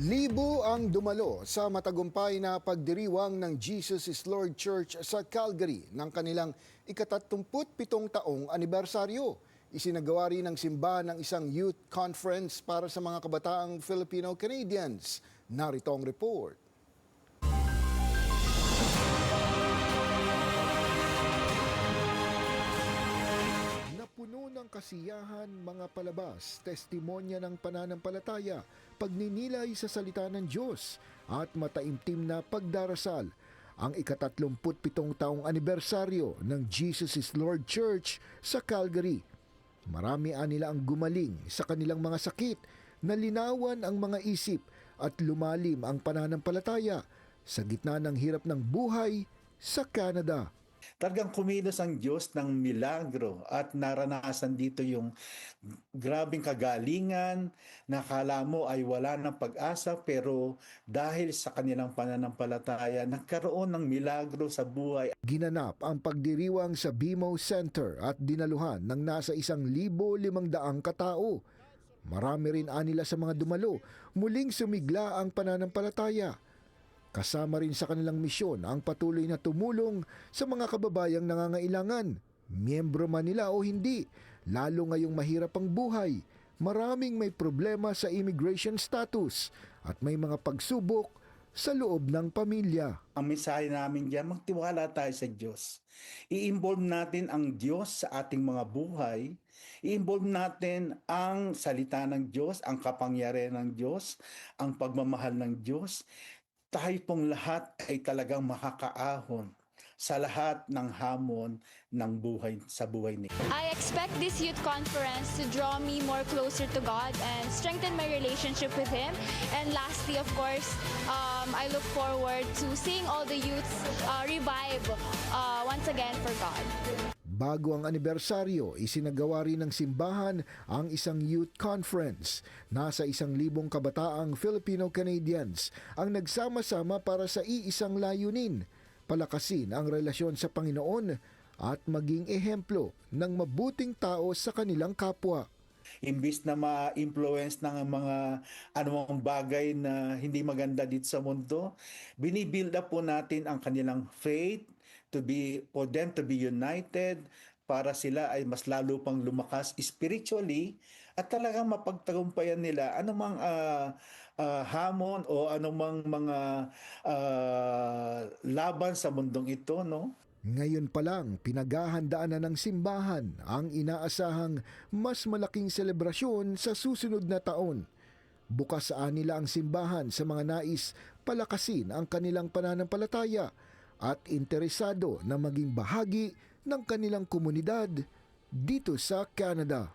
Libo ang dumalo sa matagumpay na pagdiriwang ng Jesus is Lord Church sa Calgary ng kanilang ika-37 taong anibersaryo. Isinagawa rin ng simbahan ng isang youth conference para sa mga kabataang Filipino-Canadians. Narito ang report. Napuno ng kasiyahan, mga palabas, testimonya ng pananampalataya, pagninilay sa salita ng Diyos at mataimtim na pagdarasal ang ika-37 taong anibersaryo ng Jesus is Lord Church sa Calgary. Marami nila ang gumaling sa kanilang mga sakit, nalinawan ang mga isip at lumalim ang pananampalataya sa gitna ng hirap ng buhay sa Canada. Talagang kumilos ang Diyos ng milagro at naranasan dito yung grabing kagalingan, nakala mo ay wala ng pag-asa pero dahil sa kanilang pananampalataya, nagkaroon ng milagro sa buhay. Ginanap ang pagdiriwang sa BMO Center at dinaluhan ng nasa 1,500 katao. Marami rin anila sa mga dumalo, muling sumigla ang pananampalataya. Kasama rin sa kanilang misyon ang patuloy na tumulong sa mga kababayang nangangailangan, miyembro man nila o hindi, lalo ngayong mahirap ang buhay. Maraming may problema sa immigration status at may mga pagsubok sa loob ng pamilya. Ang mensahe namin diyan, magtiwala tayo sa Diyos. I-involve natin ang Diyos sa ating mga buhay. I-involve natin ang salita ng Diyos, ang kapangyarihan ng Diyos, ang pagmamahal ng Diyos. Tayo pong lahat ay talagang makakaahon sa lahat ng hamon ng buhay sa buhay nila. I expect this youth conference to draw me more closer to God and strengthen my relationship with Him. And lastly, of course, I look forward to seeing all the youths revive once again for God. Bago ang anibersaryo, isinagawa rin ng simbahan ang isang youth conference. Nasa 1,000 kabataang Filipino-Canadians ang nagsama-sama para sa iisang layunin, palakasin ang relasyon sa Panginoon at maging ehemplo ng mabuting tao sa kanilang kapwa. Imbis na ma-influence ng mga anumang bagay na hindi maganda dito sa mundo, binibuild up po natin ang kanilang faith for them to be united, para sila ay mas lalo pang lumakas spiritually at talagang mapagtagumpayan nila anumang hamon o anumang mga laban sa mundong ito, no? Ngayon pa lang, pinaghahandaan na ng simbahan ang inaasahang mas malaking selebrasyon sa susunod na taon. Bukas nila ang simbahan sa mga nais palakasin ang kanilang pananampalataya at interesado na maging bahagi ng kanilang komunidad dito sa Canada.